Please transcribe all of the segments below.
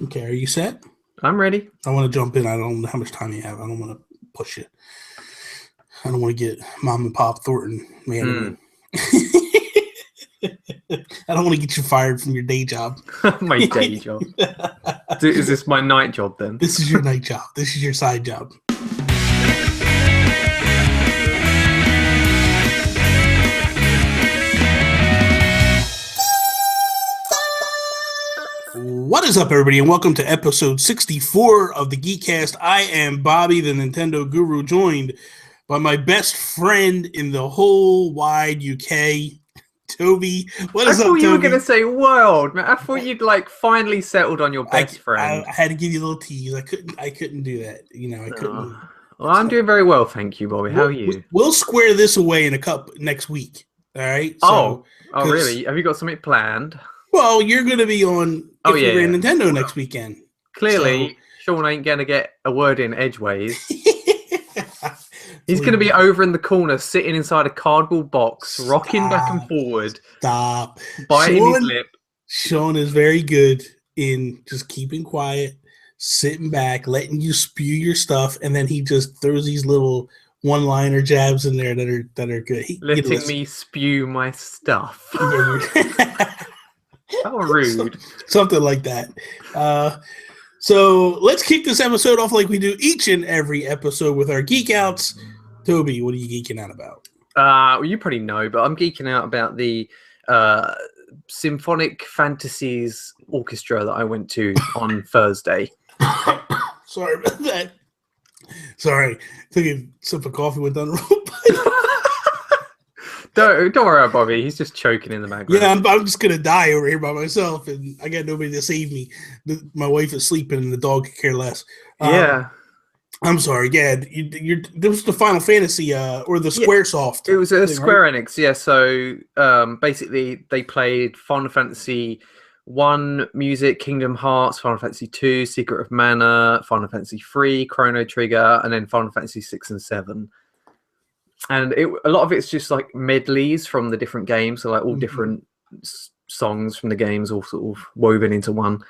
Okay, are you set? I'm ready. I want to jump in. I don't know how much time you have. I don't want to push it. I don't want to get Mom and Pop Thornton mad. I don't want to get you fired from your day job. My day job. Is this my night job then? This is your night job. This is your side job. What is up, everybody, and welcome to episode 64 of the Geek Cast. I am Bobby, the Nintendo Guru, joined by my best friend in the whole wide UK, Toby. What is up, Toby? I thought you were going to say world, man. I thought you'd finally settled on your best friend. I had to give you a little tease. I couldn't do that. I couldn't. Well, I'm doing very well, thank you, Bobby. How are you? We'll square this away in a cup next week. All right. So, oh, really? Have you got something planned? Well, you're going to be on Nintendo next weekend. Clearly, Sean ain't going to get a word in edgeways. He's going to be over in the corner, sitting inside a cardboard box, rocking back and forward. Stop. Biting his lip. Sean is very good in just keeping quiet, sitting back, letting you spew your stuff, and then he just throws these little one-liner jabs in there that are good. Letting me spew my stuff. How rude. Something like that. So let's kick this episode off like we do each and every episode with our Geek Outs. Toby, what are you geeking out about? Well, you probably know, but I'm geeking out about the Symphonic Fantasies Orchestra that I went to on Thursday. Sorry about that. Sorry. Took a sip of coffee, went down the road. Don't worry about Bobby. He's just choking in the background. Yeah, I'm just gonna die over here by myself, and I got nobody to save me. My wife is sleeping, and the dog could care less. Yeah, I'm sorry. Yeah, this was the Final Fantasy or the SquareSoft. It was a Square Enix. Yeah, so basically they played Final Fantasy 1 music, Kingdom Hearts, Final Fantasy 2, Secret of Mana, Final Fantasy 3, Chrono Trigger, and then Final Fantasy 6 and 7. And a lot of it's just like medleys from the different games, so like all different songs from the games all sort of woven into one.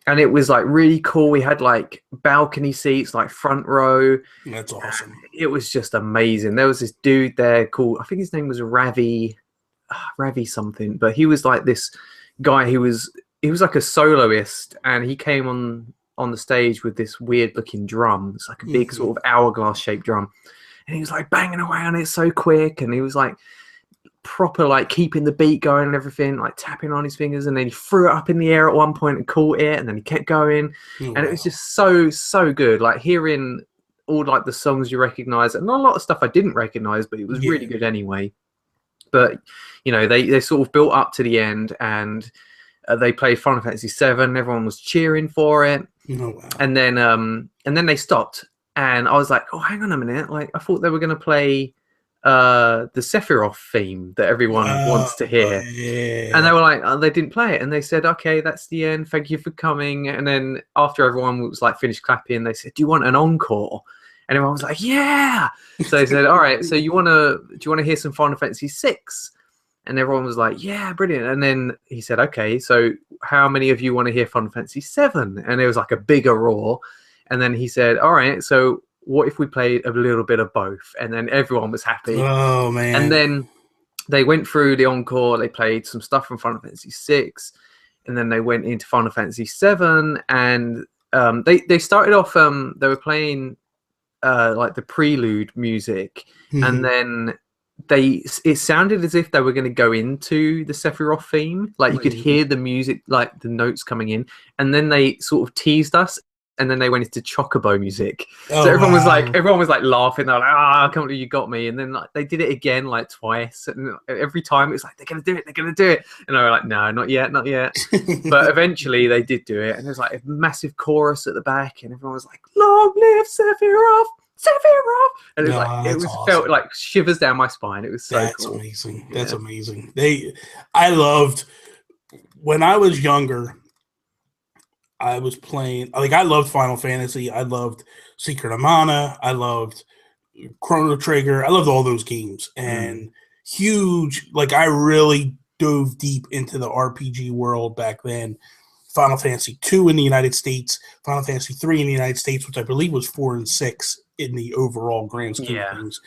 And it was like really cool. We had like balcony seats, like front row. That's awesome. It was just amazing. There was this dude there called, I think his name was Ravi something, but he was like this guy he was like a soloist, and he came on the stage with this weird looking drum. It's like a big sort of hourglass shaped drum. And he was like banging away on it so quick, and he was like proper like keeping the beat going and everything, like tapping on his fingers, and then he threw it up in the air at one point and caught it, and then he kept going. And it was just so good, like hearing all like the songs you recognize, and not a lot of stuff I didn't recognize, but it was really good anyway. But they sort of built up to the end, and they played Final Fantasy 7. Everyone was cheering for it. And then they stopped. And I was like, oh, hang on a minute. Like, I thought they were going to play the Sephiroth theme that everyone wants to hear. Yeah. And they were like, oh, they didn't play it. And they said, okay, that's the end. Thank you for coming. And then after everyone was like finished clapping, they said, do you want an encore? And everyone was like, yeah. So they said, all right, so do you want to hear some Final Fantasy 6? And everyone was like, yeah, brilliant. And then he said, okay, so how many of you want to hear Final Fantasy 7? And it was like a bigger roar. And then he said, all right, so what if we played a little bit of both? And then everyone was happy. Oh, man. And then they went through the encore. They played some stuff from Final Fantasy 6. And then they went into Final Fantasy 7. And they started off, they were playing like the prelude music. And then it sounded as if they were going to go into the Sephiroth theme. Like you could hear the music, like the notes coming in. And then they sort of teased us. And then they went into Chocobo music. So everyone was like laughing. They're like, I can't believe you got me. And then like they did it again like twice. And every time it's like, they're going to do it. And they were like, no, not yet. But eventually they did do it. And there's like a massive chorus at the back. And everyone was like, long live Sephiroth. And it was awesome. Felt like shivers down my spine. It was so cool. Amazing. That's amazing. I loved, when I was younger, I was playing, like, I loved Final Fantasy. I loved Secret of Mana. I loved Chrono Trigger. I loved all those games. And huge, like, I really dove deep into the RPG world back then. Final Fantasy 2 in the United States, Final Fantasy 3 in the United States, which I believe was 4 and 6 in the overall grand scheme of things.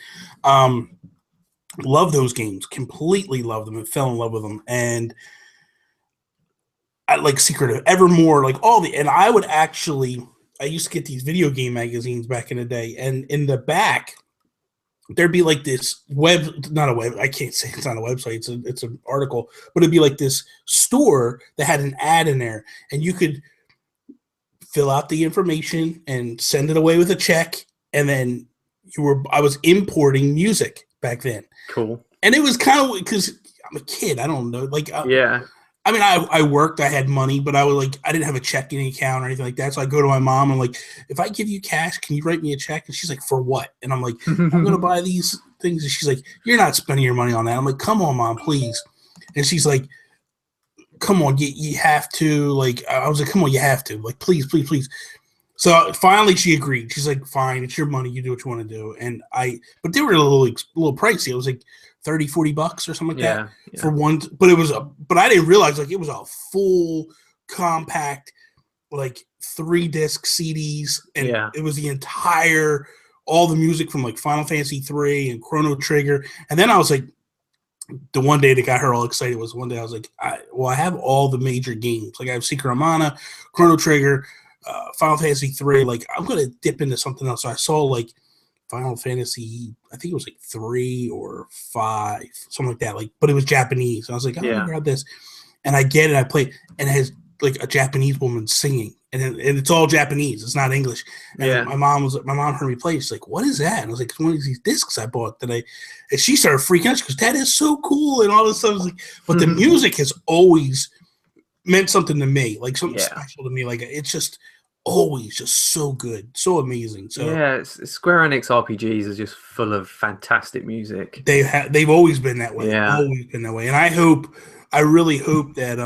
Love those games, completely love them, and fell in love with them. And I like Secret of Evermore, like and I used to get these video game magazines back in the day, and in the back, there'd be like this I can't say it's not a website, it's an article, but it'd be like this store that had an ad in there, and you could fill out the information and send it away with a check, and then I was importing music back then. Cool. And it was kind of, because I'm a kid, I don't know, like yeah. I mean, I worked, I had money, but I didn't have a checking account or anything like that. So I go to my mom and I'm like, if I give you cash, can you write me a check? And she's like, for what? And I'm like, I'm going to buy these things. And she's like, you're not spending your money on that. I'm like, come on, Mom, please. And she's like, come on, you have to. Like, I was like, come on, you have to. Like, please, please, please. So finally she agreed. She's like, fine, it's your money. You do what you want to do. But they were a little pricey. It was like $30-$40 or something like that for one. But but I didn't realize like it was a full compact, like 3-disc CDs, and it was the entire, all the music from like Final Fantasy 3 and Chrono Trigger. And then I was like, the one day that got her all excited was one day I was like, I have all the major games. Like I have Secret of Mana, Chrono Trigger, Final Fantasy 3. Like I'm gonna dip into something else. So I saw like Final Fantasy, I think it was like 3 or 5, something like that. Like, but it was Japanese. I was like, I'm gonna grab this, and I get it. I play, and it has like a Japanese woman singing, and it's all Japanese. It's not English. And my mom heard me play. She's like, "What is that?" And I was like, "It's one of these discs I bought today." And she started freaking out. She goes, "That is so cool!" And all this stuff. I was like, but the music has always meant something to me, like something special to me. Like it's just always just so good, so amazing. So Square Enix RPGs are just full of fantastic music. They've always been that way. Always been that way. And I really hope that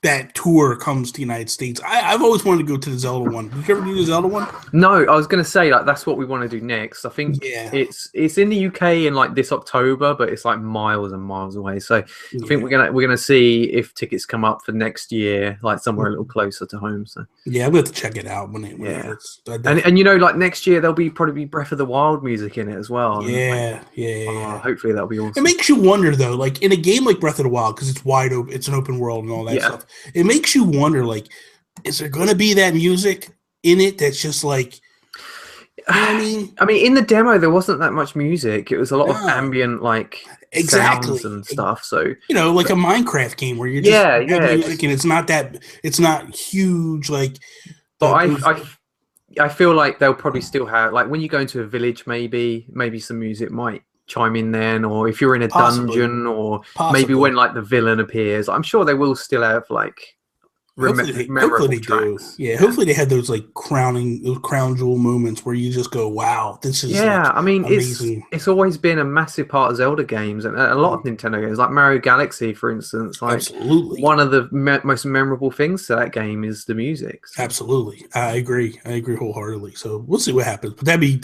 that tour comes to the United States. I've always wanted to go to the Zelda one. Did you ever do the Zelda one? No, I was going to say like that's what we want to do next. I think it's in the UK in like this October, but it's like miles and miles away. So I think we're gonna see if tickets come up for next year, like somewhere a little closer to home. So I'm going to check it out when it hits. And like next year there'll probably be Breath of the Wild music in it as well. Hopefully that'll be awesome. It makes you wonder though, like in a game like Breath of the Wild, because it's wide open, it's an open world and all that stuff. It makes you wonder, like, is there going to be that music in it that's just like, you know what I mean? I mean, in the demo, there wasn't that much music. It was a lot of ambient, like, sounds and stuff. So like a Minecraft game where you're just music and it's not huge, like. But I feel like they'll probably still have, like, when you go into a village, maybe some music might chime in then, or if you're in a dungeon, or maybe when like the villain appears, I'm sure they will still have like memorable tracks. Hopefully they had those like crown jewel moments where you just go, wow, this is I mean amazing. it's always been a massive part of Zelda games and a lot of Nintendo games, like Mario Galaxy for instance. Like absolutely one of the most memorable things to that game is the music. So. Absolutely, I agree wholeheartedly. So we'll see what happens, but that'd be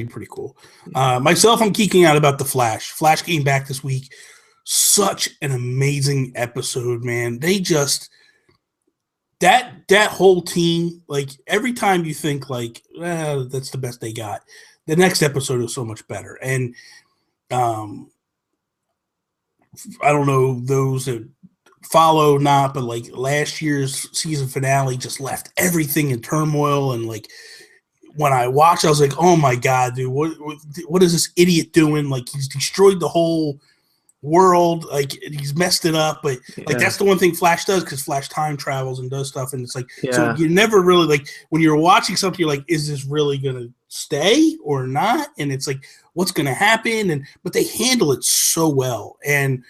pretty cool. Myself, I'm geeking out about the Flash came back this week. Such an amazing episode, man. They just that whole team, like every time you think like that's the best they got, the next episode is so much better. And I don't know those that follow not, but like last year's season finale just left everything in turmoil. And like when I watched, I was like, oh my god, dude, what is this idiot doing? Like he's destroyed the whole world, like he's messed it up, but like that's the one thing Flash does, because Flash time travels and does stuff, and it's like so you never really, like when you're watching something, you're like, is this really gonna stay or not? And it's like, what's gonna happen? But they handle it so well. And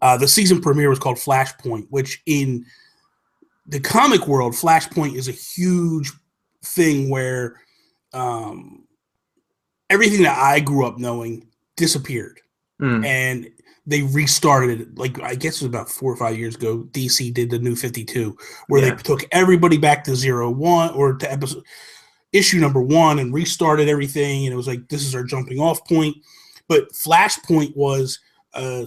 the season premiere was called Flashpoint, which in the comic world, Flashpoint is a huge thing where everything that I grew up knowing disappeared. And they restarted it, like I guess it was about 4 or 5 years ago. DC did the New 52, where they took everybody back to 0-1 or to issue number 1 and restarted everything. And it was like, this is our jumping off point. But Flashpoint was a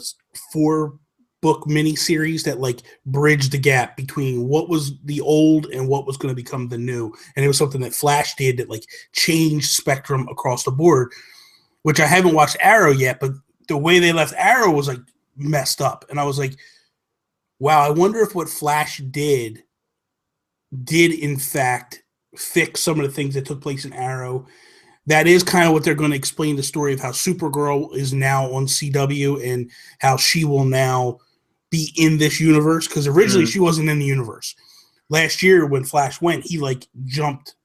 book miniseries that like bridged the gap between what was the old and what was going to become the new. And it was something that Flash did that like changed Spectrum across the board, which I haven't watched Arrow yet, but the way they left Arrow was like messed up. And I was like, wow, I wonder if what Flash did in fact fix some of the things that took place in Arrow. That is kind of what they're going to explain, the story of how Supergirl is now on CW and how she will now be in this universe. Because originally she wasn't in the universe. Last year when Flash went, he like jumped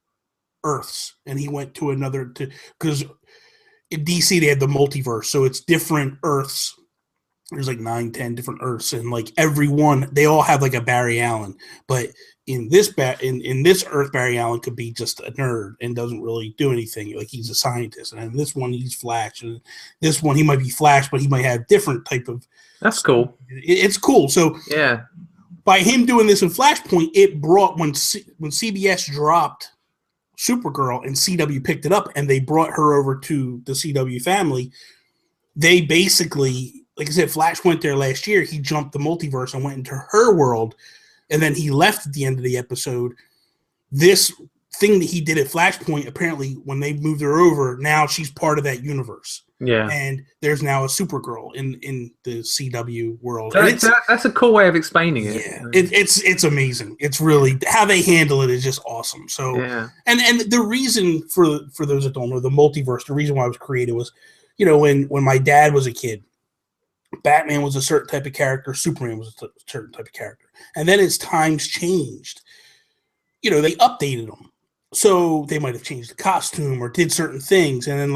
Earths and he went to another, because in DC they had the multiverse, so it's different Earths. There's like 9-10 different Earths, and like every one, they all have like a Barry Allen. But in this in this Earth, Barry Allen could be just a nerd and doesn't really do anything. Like he's a scientist, and in this one he's Flash, and this one he might be Flash, but he might have different type of. That's cool. It's cool. So yeah, by him doing this in Flashpoint, it brought when CBS dropped Supergirl and CW picked it up, and they brought her over to the CW family. They basically, like I said, Flash went there last year. He jumped the multiverse and went into her world, and then he left at the end of the episode. This thing that he did at Flashpoint, apparently, when they moved her over, now she's part of that universe. Yeah, and there's now a Supergirl in the CW world. That's a cool way of explaining it. Yeah, it's amazing. It's really how they handle it is just awesome. So, yeah. and the reason for those that don't know, the multiverse, the reason why it was created was, when my dad was a kid, Batman was a certain type of character, Superman was a certain type of character. And then as times changed, they updated them. So they might have changed the costume or did certain things. And then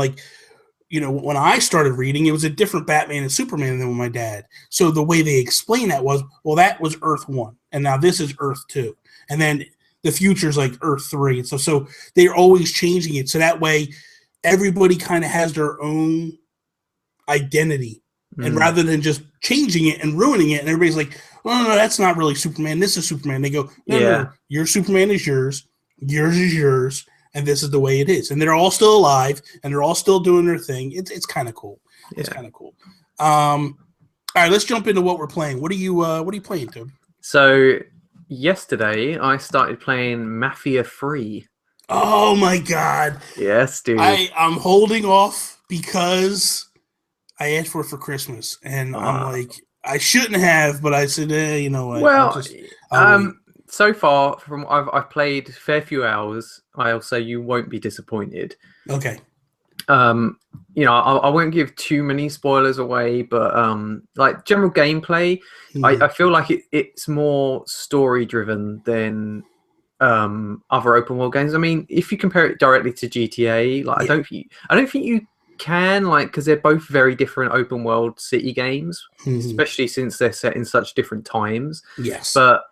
when I started reading, it was a different Batman and Superman than with my dad. So the way they explained that was, well, that was Earth 1. And now this is Earth 2. And then the future's like Earth 3. And so they're always changing it. So that way everybody kind of has their own identity. And rather than just changing it and ruining it, and everybody's like, oh, no, that's not really Superman. This is Superman. They go, no, your Superman is yours. Yours is yours. And this is the way it is. And they're all still alive, and they're all still doing their thing. It's kind of cool. Yeah. It's kind of cool. All right, let's jump into what we're playing. What are you playing, Toby? So yesterday I started playing Mafia 3. Oh my God. Yes, dude. I'm holding off because I asked for it for Christmas, and I'm like, I shouldn't have, but I said, you know what? Well, so far from I've played a fair few hours. I'll say you won't be disappointed. Okay. I won't give too many spoilers away, but like general gameplay, I feel like it's more story driven than other open world games. I mean, if you compare it directly to GTA, like I don't think you can, like, because they're both very different open world city games, especially since they're set in such different times. Yes. But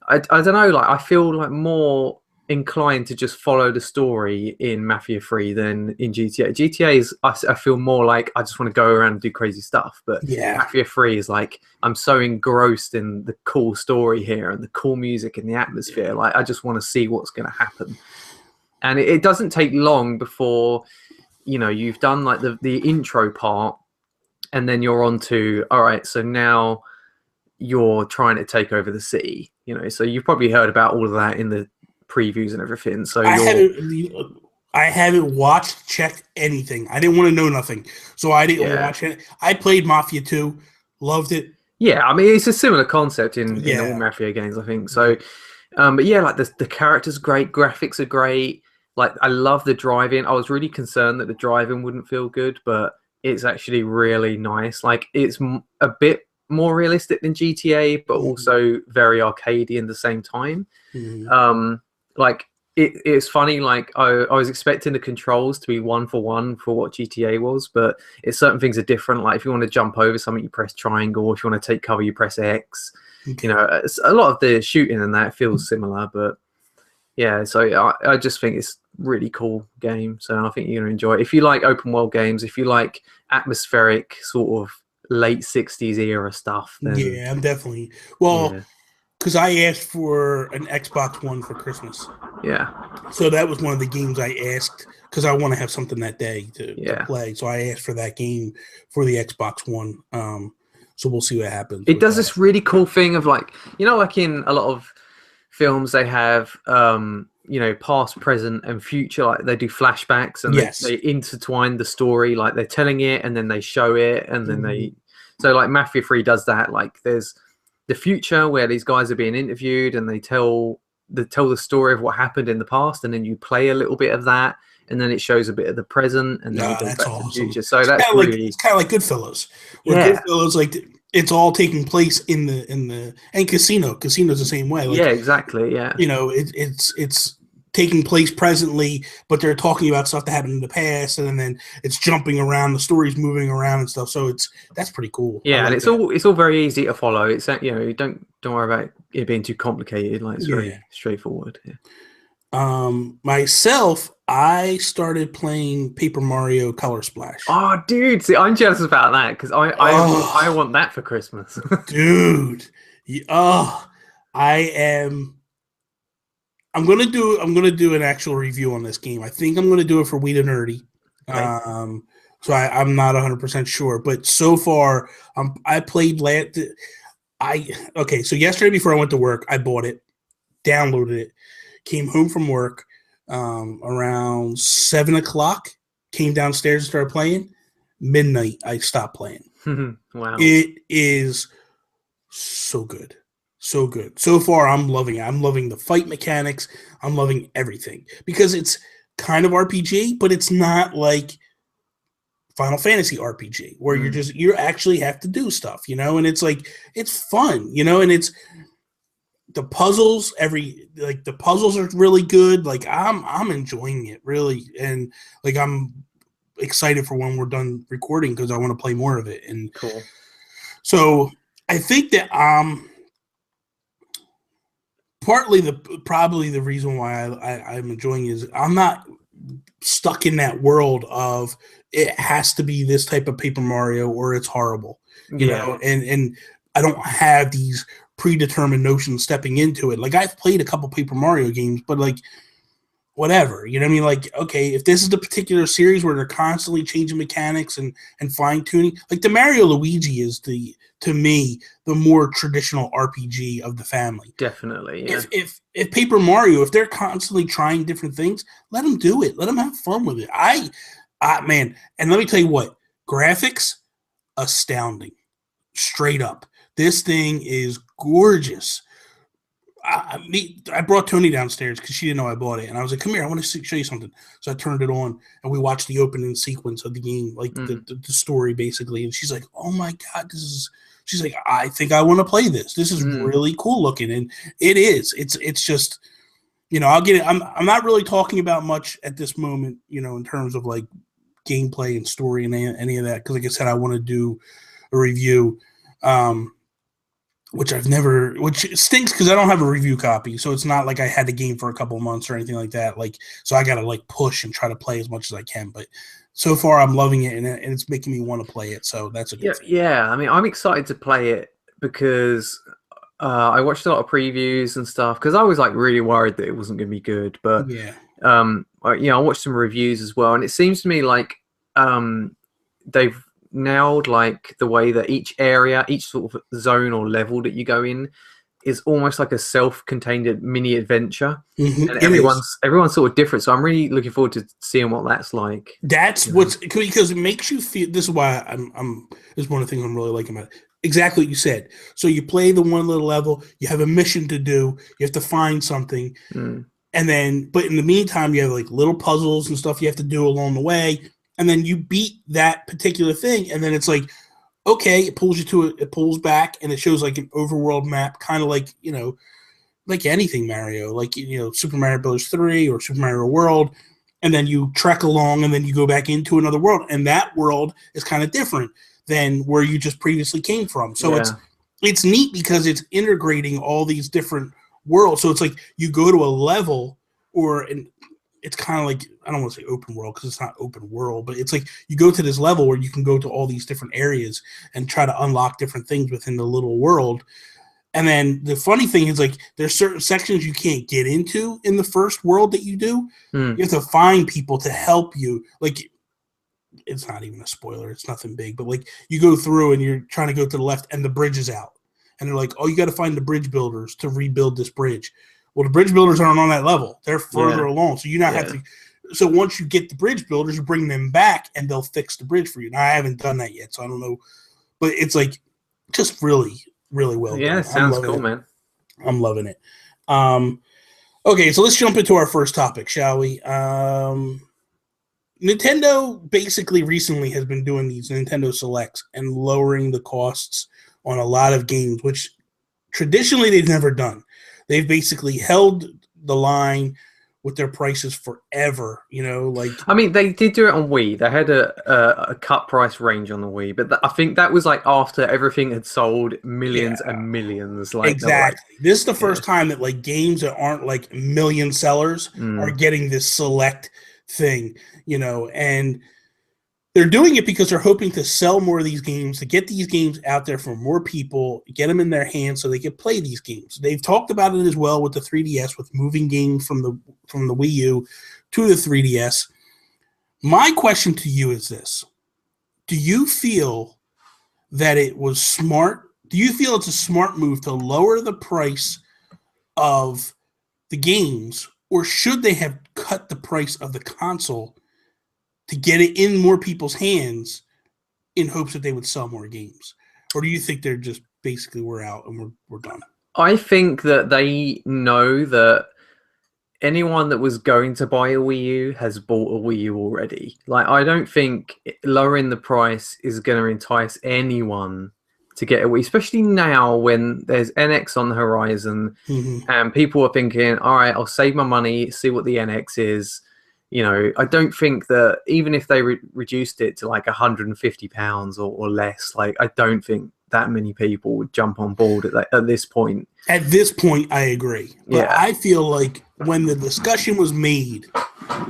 I don't know, like I feel like more inclined to just follow the story in Mafia 3 than in GTA. GTA is, I feel more like I just want to go around and do crazy stuff. But Mafia 3 is like, I'm so engrossed in the cool story here and the cool music and the atmosphere. Yeah. Like, I just want to see what's going to happen. And it doesn't take long before, you've done like the intro part, and then you're on to, all right, so now you're trying to take over the city. So you've probably heard about all of that in the previews and everything. So I haven't watched, checked anything. I didn't want to know nothing, so I didn't watch it. I played Mafia 2, loved it. Yeah, I mean, it's a similar concept in all Mafia games, I think. So, but yeah, like the characters are great, graphics are great. Like, I love the driving. I was really concerned that the driving wouldn't feel good, but it's actually really nice. Like, it's a bit more realistic than GTA, but also very arcadey at the same time. Like, it's funny, like I was expecting the controls to be 1-for-1 for what GTA was, but certain things are different. Like, if you want to jump over something, you press triangle. If you want to take cover, you press X. Okay. A lot of the shooting and that feels similar, but yeah, so I just think it's really cool game. So I think you're gonna enjoy it. If you like open world games, if you like atmospheric sort of late 60s era stuff, then I'm definitely because I asked for an Xbox One for Christmas. Yeah. So that was one of the games I asked because I want to have something that day to play. So I asked for that game for the Xbox One. So we'll see what happens. It does this really cool thing of like, you know, like in a lot of films they have you know, past, present, and future. Like they do flashbacks and they intertwine the story. Like they're telling it and then they show it and then they. So like Mafia 3 does that. Like there's the future where these guys are being interviewed and they tell the story of what happened in the past, and then you play a little bit of that, and then it shows a bit of the present, and then it goes back to the future. So that's really it's kind of like Goodfellas. Where Goodfellas, like it's all taking place in the and Casino. Casino's the same way. Like, yeah, exactly. Yeah, you know, it's taking place presently, but they're talking about stuff that happened in the past, and then it's jumping around, the story's moving around and stuff. So that's pretty cool. Yeah, and it's all very easy to follow. It's, you know, you don't worry about it being too complicated. Like it's very straightforward. Yeah. Myself, I started playing Paper Mario Color Splash. Oh, dude, see, I'm jealous about that because I want that for Christmas. Dude, I'm gonna do an actual review on this game. I think I'm gonna do it for We the Nerdy. Okay. So I'm not 100% sure, but so far, I played so yesterday before I went to work, I bought it, downloaded it, came home from work around 7:00, came downstairs and started playing. Midnight, I stopped playing. Wow, it is so good. So good. So far, I'm loving it. I'm loving the fight mechanics. I'm loving everything because it's kind of RPG, but it's not like Final Fantasy RPG where you actually have to do stuff, you know, and it's like, it's fun, you know, and it's the puzzles, the puzzles are really good. Like I'm enjoying it really. And like, I'm excited for when we're done recording because I want to play more of it. And cool. So I think that, probably the reason why I'm enjoying it is I'm not stuck in that world of it has to be this type of Paper Mario or it's horrible, you know, and I don't have these predetermined notions stepping into it. Like I've played a couple Paper Mario games, but like whatever, you know what I mean? Like, okay, if this is the particular series where they're constantly changing mechanics and fine tuning, like the Mario Luigi is to me, the more traditional RPG of the family. Definitely. Yeah. If Paper Mario, if they're constantly trying different things, let them do it. Let them have fun with it. Man, and let me tell you what, graphics, astounding. Straight up. This thing is gorgeous. I brought Tony downstairs because she didn't know I bought it, and I was like, "Come here, I want to show you something." So I turned it on, and we watched the opening sequence of the game, like the story basically. And she's like, "Oh my god, She's like, I think I want to play this. This is really cool looking," and it is. It's just, you know, I'll get it. I'm not really talking about much at this moment, you know, in terms of like gameplay and story and any of that, because like I said, I want to do a review. Which stinks because I don't have a review copy. So it's not like I had the game for a couple of months or anything like that. Like, so I got to like push and try to play as much as I can. But so far I'm loving it and it's making me want to play it. So that's a good thing. Yeah. I mean, I'm excited to play it because I watched a lot of previews and stuff because I was like really worried that it wasn't going to be good. But I watched some reviews as well. And it seems to me like they've nailed like the way that each area, each sort of zone or level that you go in is almost like a self-contained mini adventure, and everyone's sort of different. So I'm really looking forward to seeing what that's like. That's because it makes you feel. This is why this is one of the things I'm really liking about it. Exactly what you said. So you play the one little level, you have a mission to do, you have to find something, and then but in the meantime you have like little puzzles and stuff you have to do along the way. And then you beat that particular thing, and then it's like, okay, it pulls you to it. It pulls back, and it shows like an overworld map, kind of like, you know, like anything Mario, like, you know, Super Mario Bros. 3 or Super Mario World. And then you trek along, and then you go back into another world, and that world is kind of different than where you just previously came from. So it's neat because it's integrating all these different worlds. So it's like you go to a level it's kind of like, I don't want to say open world because it's not open world, but it's like you go to this level where you can go to all these different areas and try to unlock different things within the little world. And then the funny thing is, like, there's certain sections you can't get into in the first world that you do. You have to find people to help you. Like, it's not even a spoiler. It's nothing big, but like you go through and you're trying to go to the left and the bridge is out. And they're like, oh, you got to find the bridge builders to rebuild this bridge. Well, the bridge builders aren't on that level. They're further along. So you now have to. So once you get the bridge builders, you bring them back and they'll fix the bridge for you. Now, I haven't done that yet, so I don't know. But it's like just really, really well done. Yeah, it sounds cool, man. I'm loving it. Okay, so let's jump into our first topic, shall we? Nintendo basically recently has been doing these Nintendo Selects and lowering the costs on a lot of games, which traditionally they've never done. They've basically held the line with their prices forever, like... I mean, they did do it on Wii. They had a cut price range on the Wii, but I think that was like after everything had sold millions and millions. Like exactly. This is the first time that like games that aren't like million sellers are getting this select thing, and they're doing it because they're hoping to sell more of these games, to get these games out there for more people, get them in their hands so they can play these games. They've talked about it as well with the 3DS, with moving games from the Wii U to the 3DS. My question to you is this. Do you feel that it was smart? Do you feel it's a smart move to lower the price of the games, or should they have cut the price of the console to get it in more people's hands in hopes that they would sell more games? Or do you think they're just basically we're out and we're done? I think that they know that anyone that was going to buy a Wii U has bought a Wii U already. Like, I don't think lowering the price is going to entice anyone to get a Wii, especially now when there's NX on the horizon and people are thinking, all right, I'll save my money, see what the NX is. I don't think that even if they reduced it to like £150 or less, like I don't think that many people would jump on board at this point. At this point, I agree. But I feel like when the discussion was made,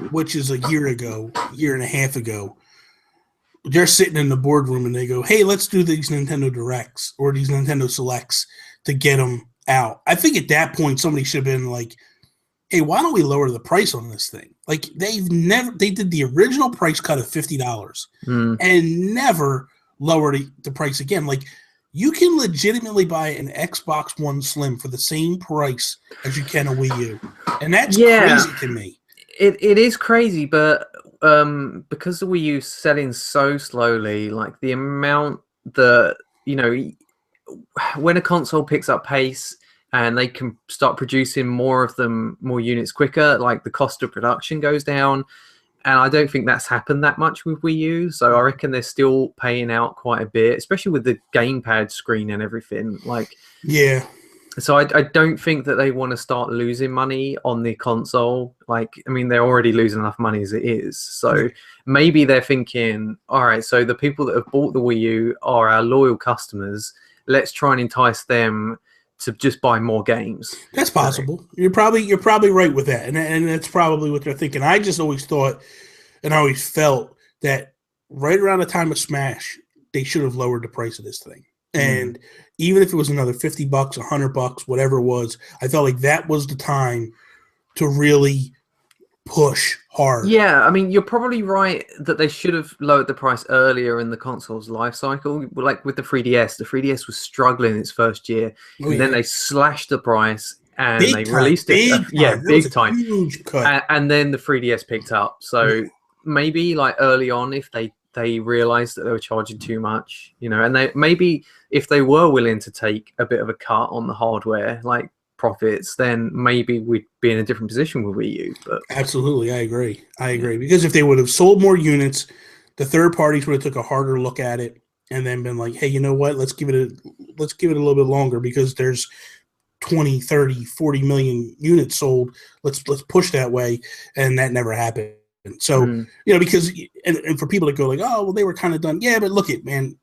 which is a year and a half ago, they're sitting in the boardroom and they go, hey, let's do these Nintendo Directs or these Nintendo Selects to get them out. I think at that point, somebody should have been like, hey, why don't we lower the price on this thing? Like they did the original price cut of $50 and never lowered the price again. Like you can legitimately buy an Xbox One Slim for the same price as you can a Wii U. And that's crazy to me. It is crazy, but because the Wii U's selling so slowly, like the amount that, when a console picks up pace, and they can start producing more units quicker, like the cost of production goes down. And I don't think that's happened that much with Wii U. So I reckon they're still paying out quite a bit, especially with the gamepad screen and everything. So I don't think that they want to start losing money on the console. Like, I mean, they're already losing enough money as it is. So maybe they're thinking, all right, so the people that have bought the Wii U are our loyal customers. Let's try and entice them to just buy more games. That's possible. You're probably right with that, and that's probably what they're thinking. I just always thought, and I always felt that right around the time of Smash, they should have lowered the price of this thing. And even if it was another $50, $100, whatever it was, I felt like that was the time to really push hard. Yeah, I mean, you're probably right that they should have lowered the price earlier in the console's life cycle. Like with the 3DS was struggling its first year, and then they slashed the price and released it. Big time. Huge cut. And then the 3DS picked up. So maybe like early on, if they realized that they were charging too much, and they maybe if they were willing to take a bit of a cut on the hardware, like profits, then maybe we'd be in a different position with Wii U. But absolutely, I agree because if they would have sold more units, the third parties would have took a harder look at it and then been like, hey, you know what, let's give it a little bit longer because there's 20, 30, 40 million units sold. Let's push that way, and that never happened. So because and for people to go like, oh well, they were kind of done. Yeah, but look it, man,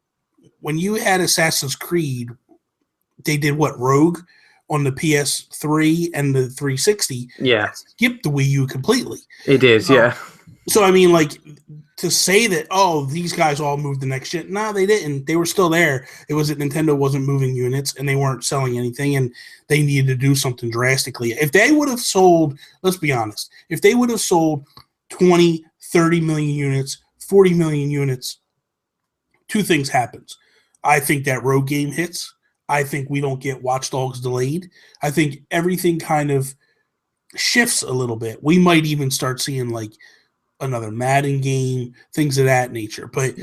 when you had Assassin's Creed, they did what, Rogue on the PS3 and the 360, skipped the Wii U completely. It is, yeah. So, I mean, like, to say that, oh, these guys all moved the next gen. No, they didn't. They were still there. It was that Nintendo wasn't moving units and they weren't selling anything, and they needed to do something drastically. If they would have sold, let's be honest, if they would have sold 20, 30 million units 40 million units, two things happens. I think that Rogue game hits. I think we don't get Watch Dogs delayed. I think everything kind of shifts a little bit. We might even start seeing like another Madden game, things of that nature. But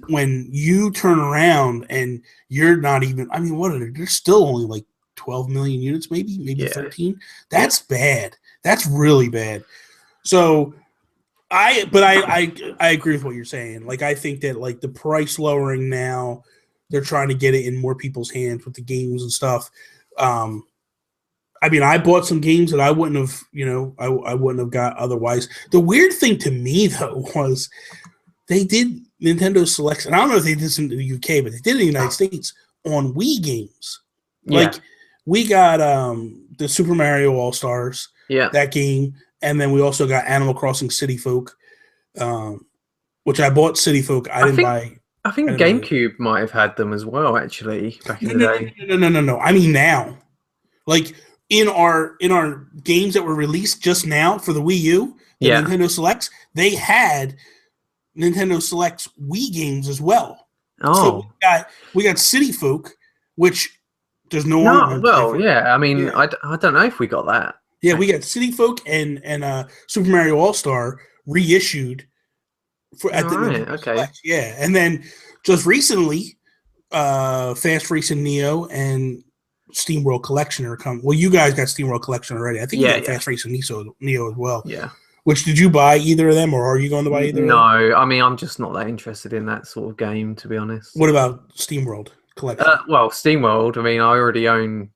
when you turn around and you're not even, I mean, what are there? There's still only like 12 million units, maybe 13. That's bad. That's really bad. So I agree with what you're saying. Like, I think that like the price lowering now, they're trying to get it in more people's hands with the games and stuff. I mean, I bought some games that I wouldn't have, I wouldn't have got otherwise. The weird thing to me, though, was they did Nintendo Selects, and I don't know if they did this in the UK, but they did it in the United States on Wii games. Yeah. Like, we got the Super Mario All-Stars, that game, and then we also got Animal Crossing City Folk, which I bought City Folk. I didn't buy. I think GameCube might have had them as well, actually, back in the day. No. I mean now. Like, in our games that were released just now for the Wii U, the Nintendo Selects, they had Nintendo Selects Wii games as well. Oh. So we got City Folk, which there's no one. Well, yeah. I mean, I don't know if we got that. Yeah, we got City Folk and Super Mario All-Star reissued at the Nintendo Selects. Yeah, and then just recently, Fast Racing Neo and SteamWorld Collection are coming. Well, you guys got SteamWorld Collection already. I think you got Fast Racing Neo as well. Yeah. Which, did you buy either of them, or are you going to buy either? No, I mean, I'm just not that interested in that sort of game, to be honest. What about SteamWorld Collection? Well, SteamWorld, I mean, I already own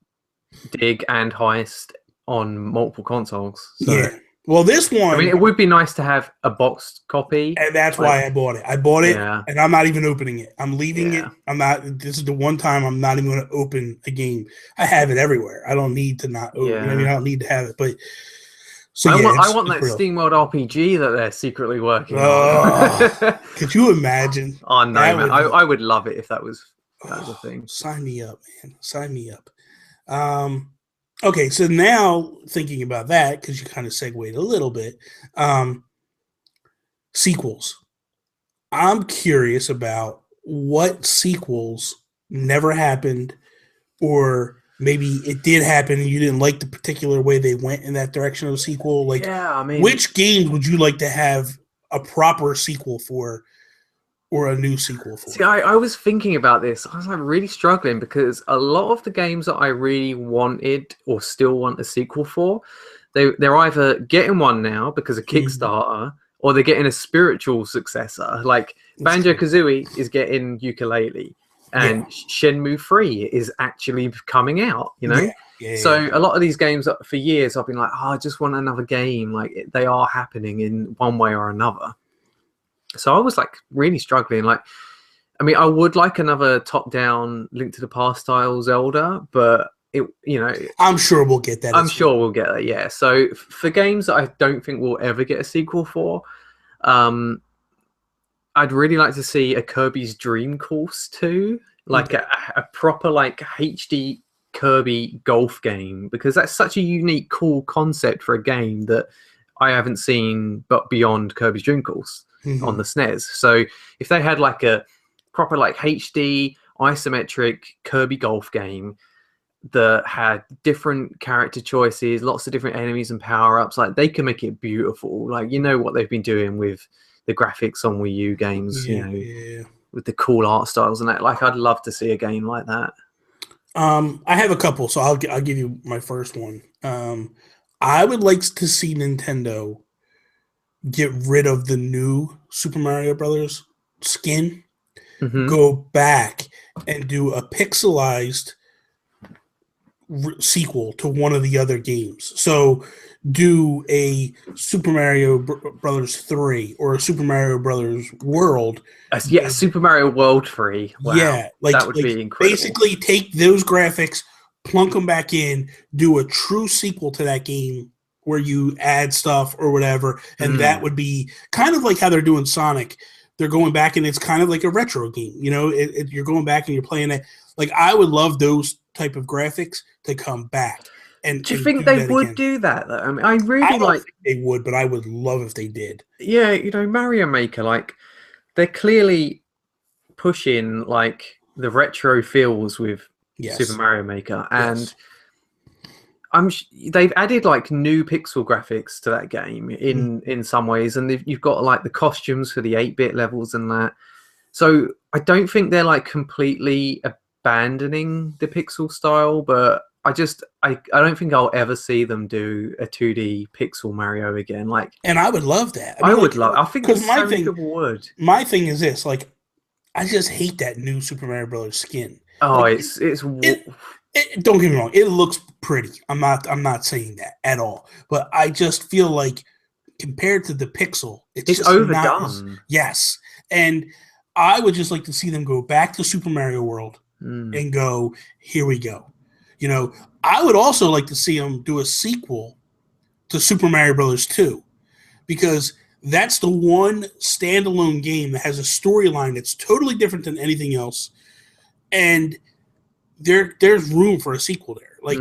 Dig and Heist on multiple consoles. So. Yeah. Well, this one... I mean, it would be nice to have a boxed copy. And that's why I bought it. I bought it, and I'm not even opening it. I'm leaving it. I'm not... This is the one time I'm not even going to open a game. I have it everywhere. I don't need to not open it. I mean, I don't need to have it, but... So, I want that SteamWorld RPG that they're secretly working on. Could you imagine? Oh, no, man. I would love it if that was a thing. Sign me up, man. Sign me up. Okay, so now thinking about that, because you kind of segued a little bit, sequels. I'm curious about what sequels never happened, or maybe it did happen and you didn't like the particular way they went in that direction of a sequel. Like, which games would you like to have a proper sequel for, or a new sequel for? See, I was thinking about this. I was like really struggling because a lot of the games that I really wanted or still want a sequel for, they're either getting one now because of Kickstarter, or they're getting a spiritual successor. Like Banjo-Kazooie is getting Yooka-Laylee, and Shenmue 3 is actually coming out, So a lot of these games, for years, I've been like, I just want another game. Like, they are happening in one way or another. So I was like really struggling. Like, I mean, I would like another top-down Link to the Past style Zelda, but I'm sure we'll get that. I'm sure we'll get that. Yeah. So for games that I don't think we'll ever get a sequel for, I'd really like to see a Kirby's Dream Course 2, like a proper like HD Kirby golf game, because that's such a unique, cool concept for a game that I haven't seen but beyond Kirby's Dream Course on the SNES. So if they had like a proper like HD isometric Kirby golf game that had different character choices, lots of different enemies and power-ups, like they can make it beautiful. Like, what they've been doing with the graphics on Wii U games, with the cool art styles and that. Like, I'd love to see a game like that. I have a couple, so I'll give you my first one. I would like to see Nintendo get rid of the new Super Mario Brothers skin, go back and do a pixelized sequel to one of the other games. So do a Super Mario Brothers 3 or a Super Mario Brothers World. Super Mario World 3. Wow. Yeah, that would be incredible. Basically take those graphics, plunk them back in, do a true sequel to that game where you add stuff or whatever, and that would be kind of like how they're doing Sonic. They're going back and it's kind of like a retro game. You're going back and you're playing it. Like, I would love those type of graphics to come back. And do you think they would do that though? I mean, I don't think they would, but I would love if they did. Yeah, Mario Maker, like they're clearly pushing like the retro feels with Super Mario Maker, and they've added like new pixel graphics to that game in some ways, and you've got like the costumes for the 8-bit levels and that. So I don't think they're like completely abandoning the pixel style, but I don't think I'll ever see them do a 2D pixel Mario again. Like, and I would love that. I think because so many people would. My thing is this: like, I just hate that new Super Mario Brothers skin. Oh, like, don't get me wrong; it looks pretty. I'm not saying that at all. But I just feel like compared to the pixel, it's overdone. Yes, and I would just like to see them go back to Super Mario World and go, here we go. You know, I would also like to see them do a sequel to Super Mario Brothers 2, because that's the one standalone game that has a storyline that's totally different than anything else, and there's room for a sequel there. Like,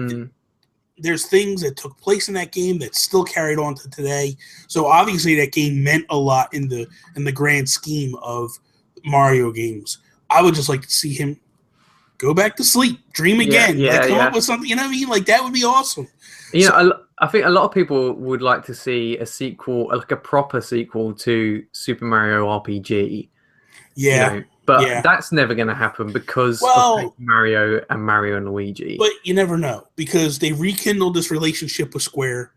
there's things that took place in that game that still carried on to today. So obviously that game meant a lot in the grand scheme of Mario games. I would just like to see him go back to sleep, dream again, come up with something. You know what I mean? Like, that would be awesome. I think a lot of people would like to see a sequel, like a proper sequel to Super Mario RPG. Yeah. You know, but that's never going to happen because of Mario and Luigi. But you never know, because they rekindled this relationship with Square.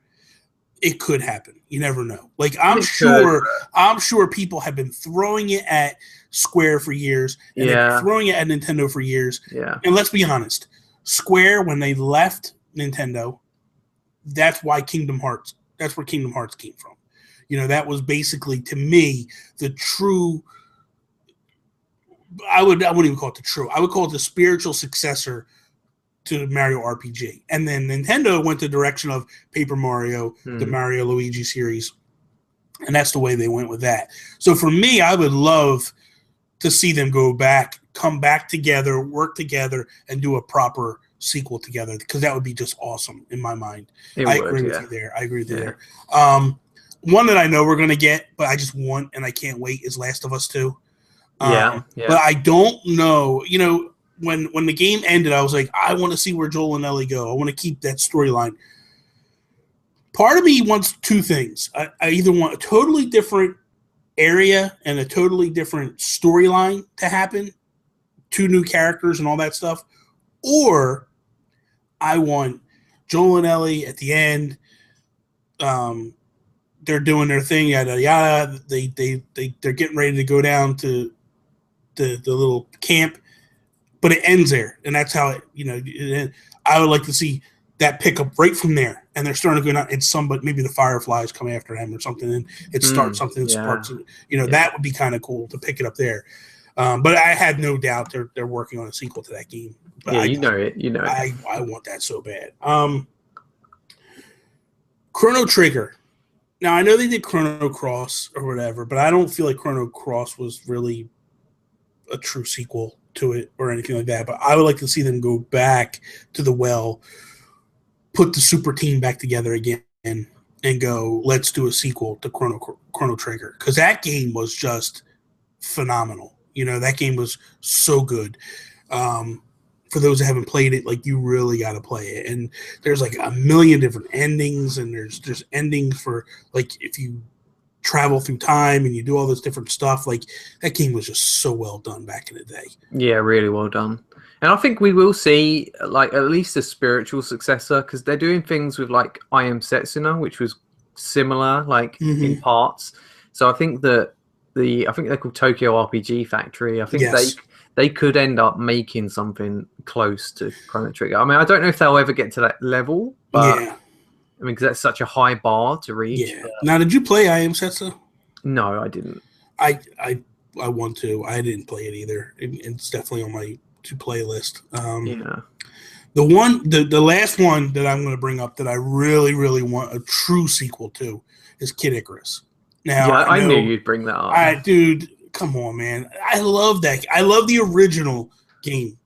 It could happen. You never know. Like, I'm sure people have been throwing it at Square for years, and they've been throwing it at Nintendo for years. Yeah. And let's be honest, Square, when they left Nintendo, that's where Kingdom Hearts came from. You know, that was basically, to me, the true. I wouldn't even call it the true. I would call it the spiritual successor to Mario RPG. And then Nintendo went the direction of Paper Mario, the Mario Luigi series, and that's the way they went with that. So for me, I would love to see them come back together, work together, and do a proper sequel together, because that would be just awesome in my mind. I agree with you there. One that I know we're going to get, but I just want and I can't wait, is Last of Us 2. But I don't know, you know, when the game ended, I was like, I want to see where Joel and Ellie go. I want to keep that storyline. Part of me wants two things. I either want a totally different area and a totally different storyline to happen, 2 new characters and all that stuff, or I want Joel and Ellie at the end. They're doing their thing, yada yada. They're getting ready to go down to the little camp, but it ends there, and that's how it. You know, I would like to see that pick up right from there, and they're starting to go down. And somebody, maybe the Fireflies come after them or something, and it starts something. Sparks, you know, that would be kind of cool to pick it up there. But I had no doubt they're working on a sequel to that game. But you know it. I want that so bad. Chrono Trigger. Now, I know they did Chrono Cross or whatever, but I don't feel like Chrono Cross was really a true sequel to it or anything like that. But I would like to see them go back to the well, put the super team back together again, and go, let's do a sequel to Chrono Trigger. Because that game was just phenomenal. You know, that game was so good. For those that haven't played it, like, you really got to play it. And there's like a million different endings, and there's endings for, like, if you travel through time and you do all this different stuff. Like, that game was just so well done back in the day. Yeah, really well done. And I think we will see, like, at least a spiritual successor, because they're doing things with, like, I Am Setsuna, which was similar, like, in parts. So I think that I think they're called Tokyo RPG Factory. I think they could end up making something close to Chrono Trigger. I mean, I don't know if they'll ever get to that level, but I mean, because that's such a high bar to reach. Yeah. Now, did you play I Am Setsuna? No, I didn't. I want to. I didn't play it either. It's definitely on my to-play list. The last one that I'm going to bring up that I really, really want a true sequel to is Kid Icarus. Now, I knew you'd bring that up. Dude, come on, man. I love that. I love the original game.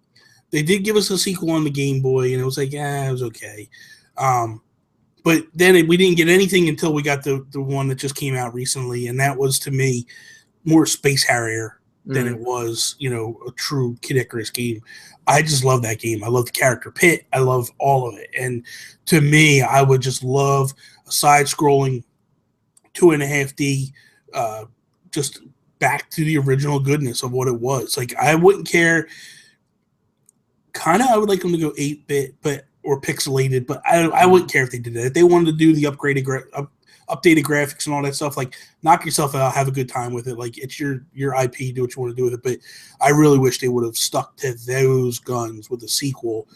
They did give us a sequel on the Game Boy, and it was like, it was okay. But then we didn't get anything until we got the one that just came out recently, and that was, to me, more Space Harrier than it was, a true Kid Icarus game. I just love that game. I love the character Pit. I love all of it. And to me, I would just love a side-scrolling 2.5D, just back to the original goodness of what it was. Like, I wouldn't care. Kind of, I would like them to go 8-bit, or pixelated, but I wouldn't care if they did that. If they wanted to do the updated graphics and all that stuff, like, knock yourself out, have a good time with it. Like, it's your IP, do what you want to do with it. But I really wish they would have stuck to those guns with a sequel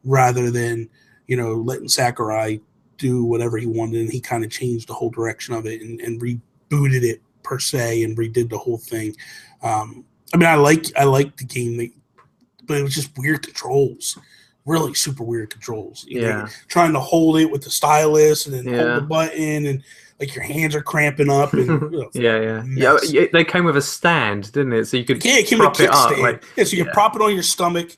rather than, letting Sakurai do whatever he wanted, and he kind of changed the whole direction of it and rebooted it per se and redid the whole thing. I mean, I like the game, but it was just weird controls. Really super weird controls. Trying to hold it with the stylus and then hold the button, and like your hands are cramping up. And they came with a stand, didn't it? So you could it came with a kickstand. So you can prop it on your stomach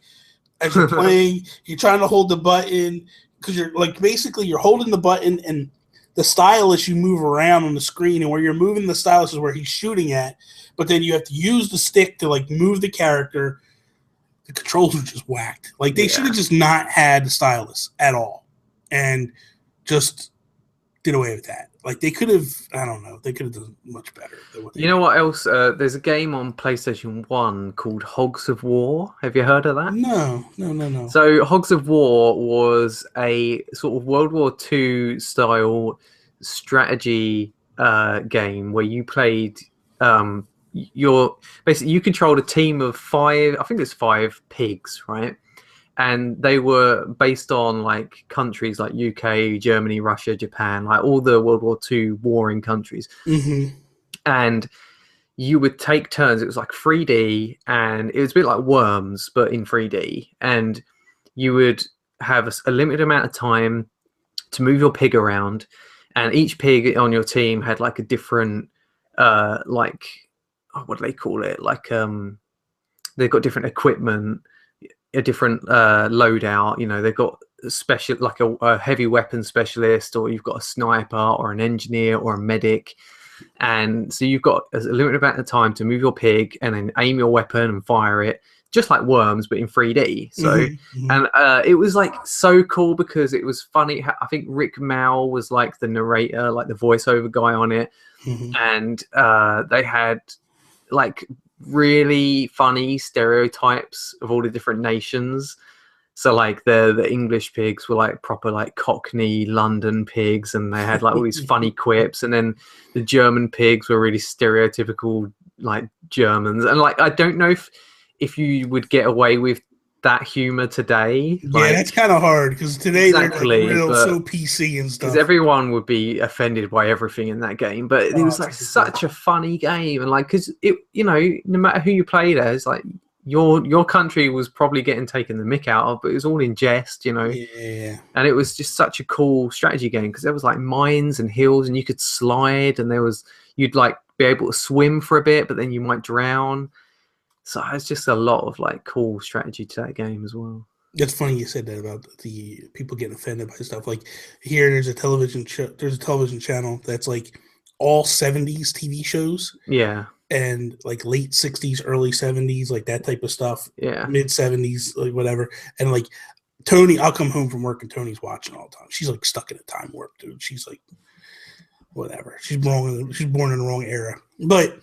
as you're playing. You're trying to hold the button because you're like basically you're holding the button, and the stylus you move around on the screen, and where you're moving the stylus is where he's shooting at. But then you have to use the stick to like move the character. The controls were just whacked. Like, they should have just not had the stylus at all and just did away with that. Like, they could have, I don't know, they could have done much better. You know what else? There's a game on PlayStation 1 called Hogs of War. Have you heard of that? No. So, Hogs of War was a sort of World War II style strategy game where you played... you controlled a team of 5, I think it's 5 pigs, right? And they were based on like countries like UK, Germany, Russia, Japan, like all the World War II warring countries. And you would take turns. It was like 3D, and it was a bit like Worms, but in 3D. And you would have a limited amount of time to move your pig around, and each pig on your team had like a different what do they call it? Like, they've got different equipment, a different loadout. They've got special, like a heavy weapon specialist, or you've got a sniper, or an engineer, or a medic. And so you've got a limited amount of time to move your pig and then aim your weapon and fire it, just like Worms, but in 3D. So, and it was like so cool because it was funny. I think Rick Mao was like the narrator, like the voiceover guy on it. And they had like really funny stereotypes of all the different nations. So like the English pigs were like proper like Cockney London pigs, and they had like all these funny quips. And then the German pigs were really stereotypical like Germans. And like, I don't know if you would get away with that humor today. Yeah, that's kind of hard because today they're like real so PC and stuff. Because everyone would be offended by everything in that game, but it was like such a funny game, and like because it, no matter who you played as, like your country was probably getting taken the mick out of, but it was all in jest, Yeah. And it was just such a cool strategy game because there was like mines and hills, and you could slide, and you'd like be able to swim for a bit, but then you might drown. So it's just a lot of like cool strategy to that game as well. It's funny you said that about the people getting offended by stuff. Like here, there's a television channel that's like all 70s TV shows. Yeah. And like late 60s, early 70s, like that type of stuff. Yeah. Mid 70s, like whatever. And like Tony, I'll come home from work and Tony's watching all the time. She's like stuck in a time warp, dude. She's like, whatever. She's born in the wrong era. But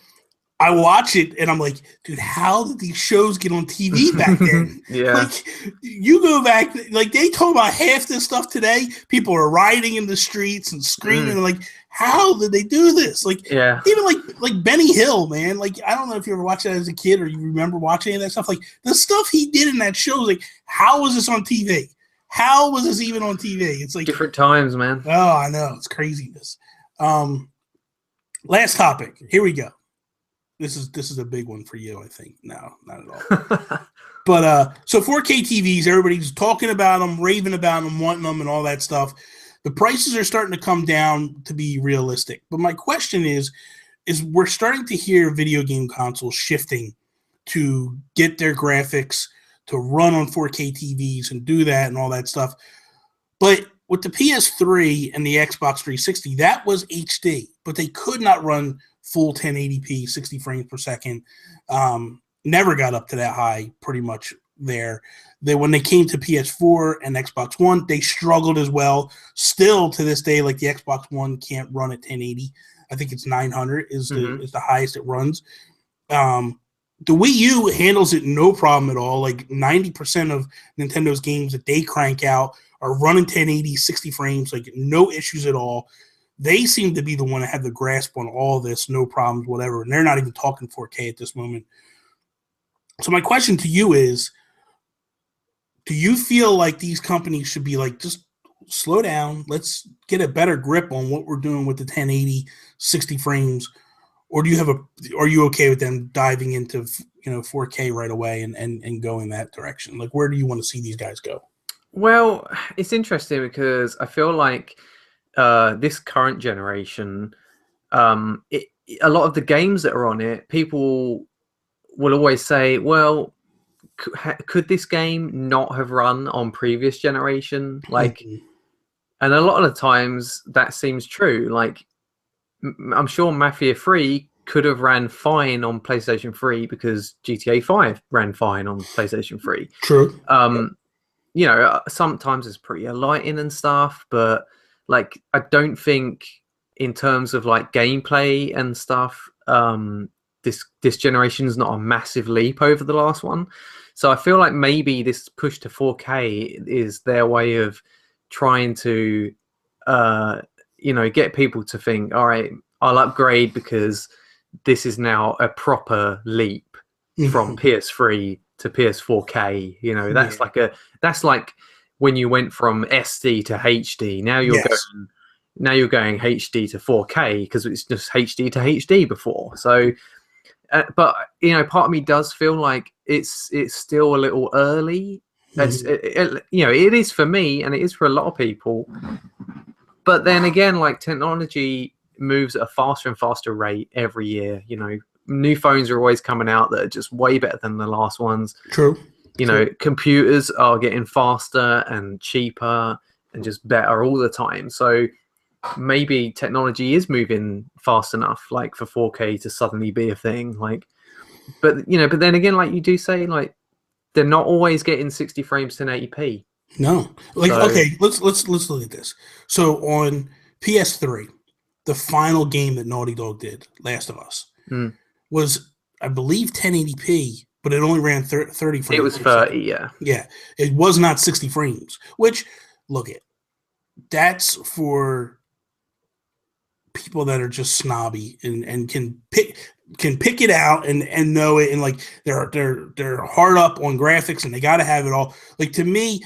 I watch it and I'm like, dude, how did these shows get on TV back then? Yeah. Like, you go back, like, they talk about half this stuff today. People are rioting in the streets and screaming. Like, how did they do this? Like, even like Benny Hill, man. Like, I don't know if you ever watched that as a kid or you remember watching any of that stuff. Like, the stuff he did in that show, like, how was this on TV? How was this even on TV? It's like different times, man. Oh, I know. It's craziness. Last topic. Here we go. This is a big one for you, I think. No, not at all. But so 4K TVs, everybody's talking about them, raving about them, wanting them, and all that stuff. The prices are starting to come down to be realistic. But my question is we're starting to hear video game consoles shifting to get their graphics to run on 4K TVs and do that and all that stuff. But with the PS3 and the Xbox 360, that was HD, but they could not run full 1080p, 60 frames per second. Never got up to that high, pretty much there. When they came to PS4 and Xbox One, they struggled as well. Still to this day, like the Xbox One can't run at 1080. I think it's 900 is the highest it runs. The Wii U handles it no problem at all. Like 90% of Nintendo's games that they crank out are running 1080, 60 frames, like no issues at all. They seem to be the one that have the grasp on all this, no problems, whatever. And they're not even talking 4K at this moment. So my question to you is, do you feel like these companies should be like, just slow down, let's get a better grip on what we're doing with the 1080, 60 frames? Or are you okay with them diving into 4K right away and going that direction? Like, where do you want to see these guys go? Well, it's interesting because I feel like this current generation, a lot of the games that are on it, people will always say, well, could this game not have run on previous generation? Like, and a lot of the times that seems true. Like, I'm sure Mafia 3 could have ran fine on PlayStation 3 because GTA 5 ran fine on PlayStation 3. True. Sometimes it's pretty lighting and stuff, but like, I don't think in terms of like gameplay and stuff, this generation is not a massive leap over the last one. So I feel like maybe this push to 4K is their way of trying to, get people to think, all right, I'll upgrade because this is now a proper leap from PS3 to PS4K. That's like when you went from SD to HD. Now you're going HD to 4K because it's just HD to HD before. So, but part of me does feel like it's still a little early. It is for me, and it is for a lot of people. But then again, like, technology moves at a faster and faster rate every year. New phones are always coming out that are just way better than the last ones. True. Computers are getting faster and cheaper and just better all the time. So maybe technology is moving fast enough, like, for 4K to suddenly be a thing. Like, but then again, like you do say, like, they're not always getting 60 frames 1080p. No. Okay, let's look at this. So on PS3, the final game that Naughty Dog did, Last of Us, was, I believe, 1080p, but it only ran 30 frames. It was 30, yeah. Yeah. It was not 60 frames, which, that's for people that are just snobby and can pick it out and know it, and like they're hard up on graphics and they got to have it all. Like, to me,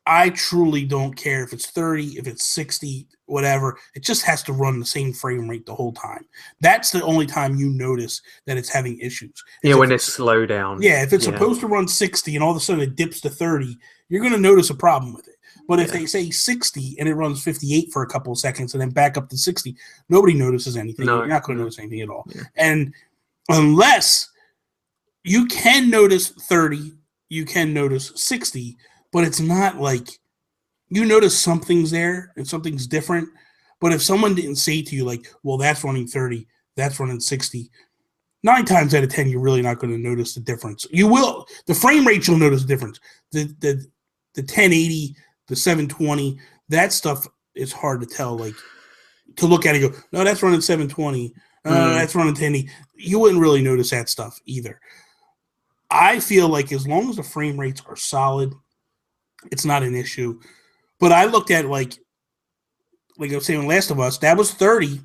I truly don't care if it's 30, if it's 60, whatever. It just has to run the same frame rate the whole time. That's the only time you notice that it's having issues. When it's slow down. Yeah, if it's supposed to run 60 and all of a sudden it dips to 30, you're going to notice a problem with it. But if they say 60 and it runs 58 for a couple of seconds and then back up to 60, nobody notices anything. No. You're not going to notice anything at all. Yeah. And unless you can notice 30, you can notice 60, but it's not like you notice something's there and something's different. But if someone didn't say to you, like, well, that's running 30, that's running 60, 9 times out of 10, you're really not going to notice the difference. You will. The frame rate, you'll notice the difference. The 1080, the 720, that stuff is hard to tell. Like, to look at it and go, no, that's running 720. That's running 1080. You wouldn't really notice that stuff either. I feel like as long as the frame rates are solid, it's not an issue. But I looked at, like I was saying, Last of Us, that was 30,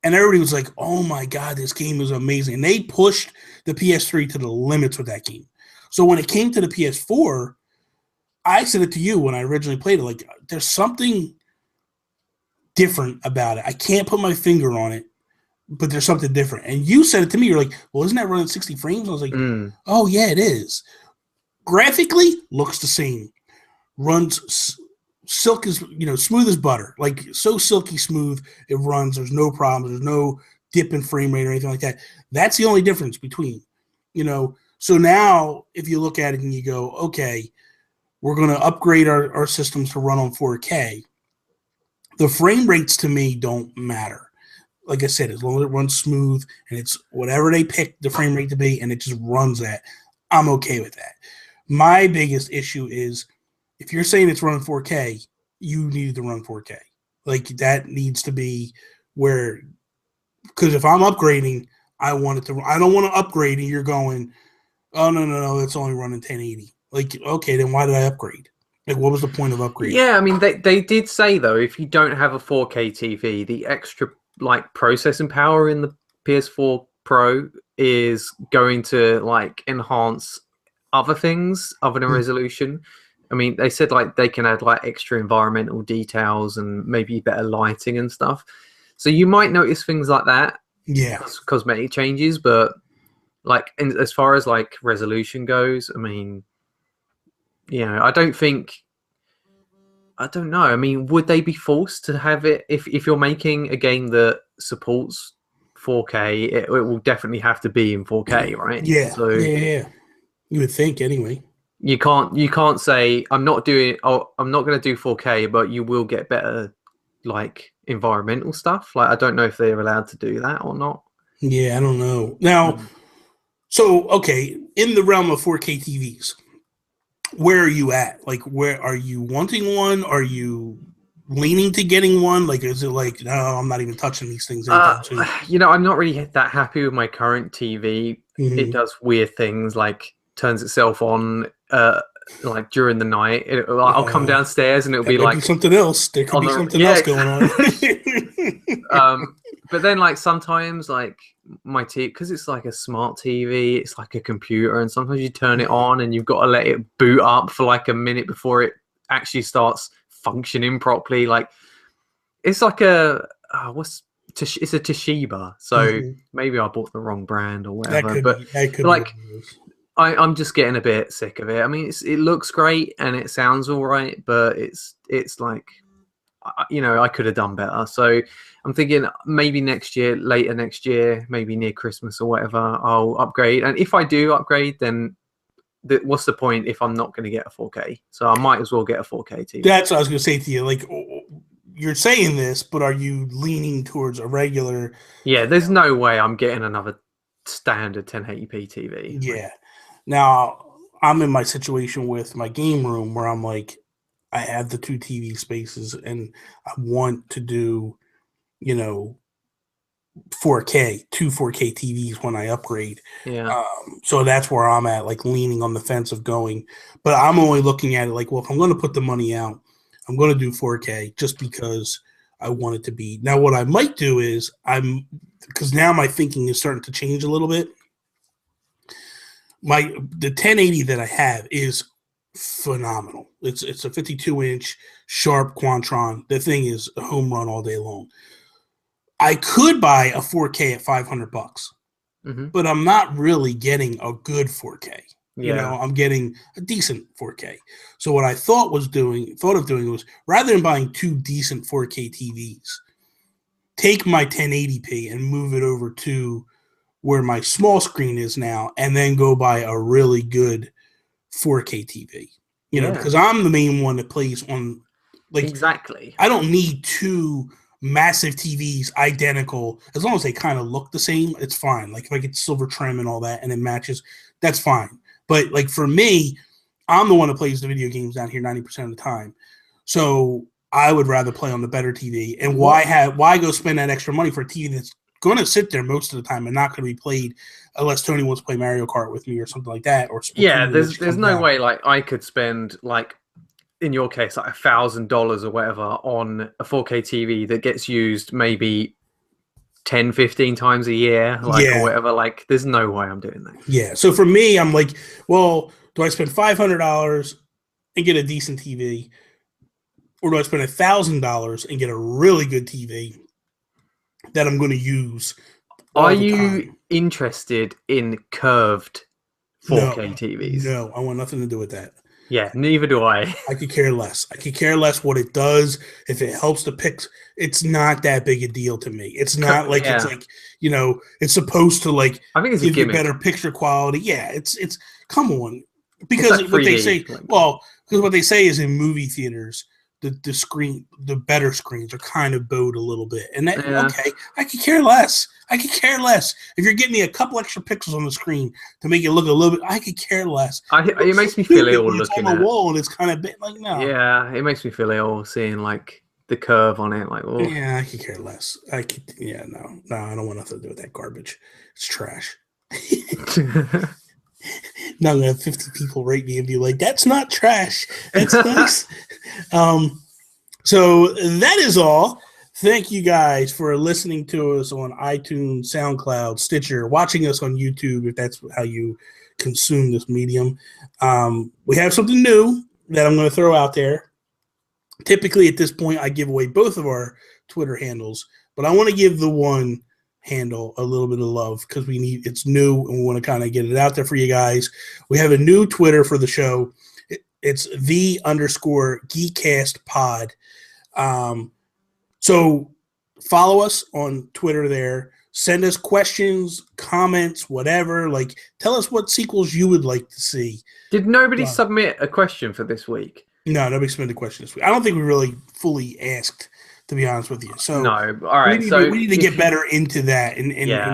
and everybody was like, oh my God, this game is amazing. And they pushed the PS3 to the limits with that game. So when it came to the PS4, I said it to you when I originally played it, like, there's something different about it. I can't put my finger on it, but there's something different. And you said it to me. You're like, well, isn't that running 60 frames? I was like, oh, yeah, it is. Graphically, looks the same. Runs silk is, smooth as butter. Like, so silky smooth, it runs. There's no problems. There's no dip in frame rate or anything like that. That's the only difference between, So now, if you look at it and you go, okay, we're going to upgrade our systems to run on 4K. The frame rates to me don't matter. Like I said, as long as it runs smooth and it's whatever they pick the frame rate to be and it just runs at, I'm okay with that. My biggest issue is if you're saying it's running 4K, you need to run 4K. Like that needs to be where, because if I'm upgrading, I want it to. I don't want to upgrade, and you're going, oh no, it's only running 1080. Like, okay, then why did I upgrade? Like, what was the point of upgrading? Yeah, I mean, they did say though, if you don't have a 4K TV, the extra like processing power in the PS4 Pro is going to like enhance other things other than resolution. I mean, they said like they can add like extra environmental details and maybe better lighting and stuff. So you might notice things like that. Yeah. Cosmetic changes, but like as far as like resolution goes, I mean, you know, I don't know. I mean, would they be forced to have it if you're making a game that supports 4K? It will definitely have to be in 4K, right? Yeah. So yeah. You would think anyway. You can't say I'm not going to do 4K, but you will get better like environmental stuff. Like I don't know if they're allowed to do that or not. Yeah, I don't know. Now, so okay, in the realm of 4K TVs, where are you at? Like, where are you wanting one? Are you leaning to getting one? Like, is it like, no, I'm not even touching these things anytime soon? You know, I'm not really that happy with my current TV. Mm-hmm. It does weird things, like turns itself on like during the night. I'll come downstairs and it'll be like something else. There could be something else going on. But then like sometimes like my TV, because it's like a smart TV, it's like a computer, and sometimes you turn it on and you've got to let it boot up for like a minute before it actually starts functioning properly. Like it's like it's a Toshiba, so maybe I bought the wrong brand or whatever. But like I'm just getting a bit sick of it. I mean, it looks great and it sounds all right, but it's like, you know, I could have done better. So I'm thinking maybe later next year, maybe near Christmas or whatever, I'll upgrade. And if I do upgrade, then what's the point if I'm not going to get a 4K? So I might as well get a 4K TV. That's what I was going to say to you. Like, you're saying this, but are you leaning towards a regular? Yeah, there's no way I'm getting another standard 1080p TV. Yeah. Now, I'm in my situation with my game room where I'm like, I have the 2 TV spaces and I want to do, you know, 4K, 2 4K TVs when I upgrade. Yeah. So that's where I'm at, like leaning on the fence of going. But I'm only looking at it like, well, if I'm going to put the money out, I'm going to do 4K just because I want it to be. Now, what I might do is because now my thinking is starting to change a little bit. The 1080 that I have is phenomenal. It's a 52-inch sharp Quantron. The thing is a home run all day long. I could buy a 4K at $500, but I'm not really getting a good 4K. Yeah. You know, I'm getting a decent 4K. So what I thought of doing was rather than buying 2 decent 4K TVs, take my 1080p and move it over to where my small screen is now, and then go buy a really good 4K TV. You know, because I'm the main one that plays on, like, exactly. I don't need 2 massive TVs identical. As long as they kind of look the same, it's fine. Like if I get silver trim and all that and it matches, that's fine. But like for me, I'm the one that plays the video games down here 90% of the time. So I would rather play on the better TV. And why go spend that extra money for a TV that's going to sit there most of the time and not going to be played unless Tony wants to play Mario Kart with me or something like that. Or there's no way like I could spend like, in your case, like $1,000 or whatever on a 4K TV that gets used maybe 10, 15 times a year, or whatever. Like, there's no way I'm doing that. Yeah. So for me, I'm like, well, do I spend $500 and get a decent TV, or do I spend $1,000 and get a really good TV that I'm going to use? Are you interested in curved 4K TVs? No, I want nothing to do with that. Yeah, neither do I. I could care less. I could care less what it does. If it helps the pics, it's not that big a deal to me. It's not like it's like, you know, it's supposed to like I think it's give a you better picture quality. Yeah, it's come on. Because what they say, because what they say is in movie theaters, the screen, the better screens are kind of bowed a little bit. And that, okay, I could care less. If you're getting me a couple extra pixels on the screen to make it look a little bit, I could care less. It makes me feel ill looking at the wall and it's kind of bit like, no. Yeah, it makes me feel ill seeing like the curve on it. Like, oh. Yeah, I could care less. No, I don't want nothing to do with that garbage. It's trash. Now I'm gonna have 50 people rate me and be like, "That's not trash. That's nice." So that is all. Thank you guys for listening to us on iTunes, SoundCloud, Stitcher, watching us on YouTube if that's how you consume this medium. We have something new that I'm going to throw out there. Typically, at this point, I give away both of our Twitter handles, but I want to give the one handle a little bit of love because it's new and we want to kind of get it out there for you guys. We have a new Twitter for the show. It's _Geek Cast pod. So follow us on Twitter there. Send us questions, comments, whatever. Like, tell us what sequels you would like to see. Did nobody submit a question for this week? No, nobody submitted a question this week. I don't think we really fully asked, to be honest with you. So no, all right. We need to get better into that and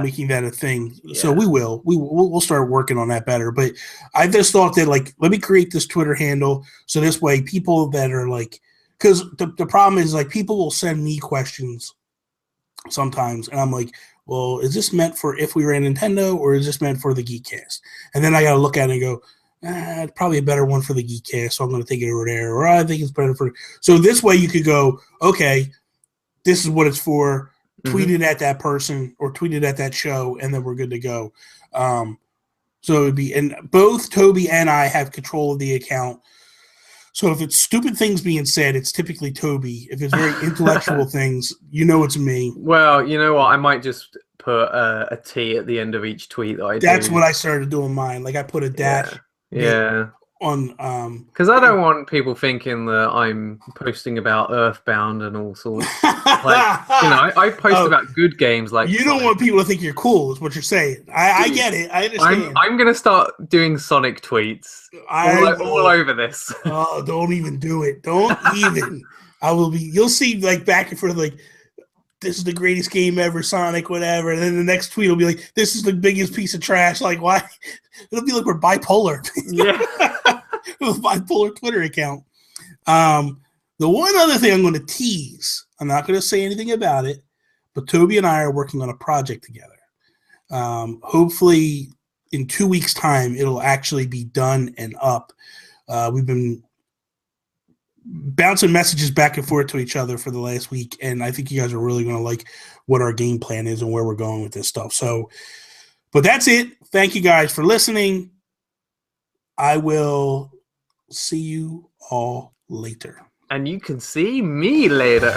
making that a thing. Yeah. So we'll start working on that better. But I just thought that, like, let me create this Twitter handle so this way people that are like, because the problem is, like, people will send me questions sometimes, and I'm like, well, is this meant for If We Ran Nintendo, or is this meant for the Geek Cast? And then I got to look at it and go, it's probably a better one for the Geek Cast, so I'm going to take it over there. Or I think it's better for... So this way you could go, okay, this is what it's for. Tweet it at that person or tweet it at that show, and then we're good to go. So it would be... And both Toby and I have control of the account. So if it's stupid things being said, it's typically Toby. If it's very intellectual things, it's me. Well, you know what? I might just put a T at the end of each tweet that I do. That's what I started doing mine. Like, I put a dash. Yeah. On because I don't want people thinking that I'm posting about Earthbound and all sorts. Like, I post about good games. Like, you don't want people to think you're cool, is what you're saying. I get it. I understand. I'm gonna start doing Sonic tweets all over this. Oh, don't even do it. Don't even. I will be. You'll see, like, back and forth, like, this is the greatest game ever, Sonic, whatever. And then the next tweet will be like, this is the biggest piece of trash. Like, why? It'll be like we're bipolar. Yeah. With a bipolar Twitter account. The one other thing I'm going to tease, I'm not going to say anything about it, but Toby and I are working on a project together. Hopefully in 2 weeks' time, it'll actually be done and up. We've been bouncing messages back and forth to each other for the last week, and I think you guys are really going to like what our game plan is and where we're going with this stuff. So, but that's it. Thank you guys for listening. I will see you all later. And you can see me later.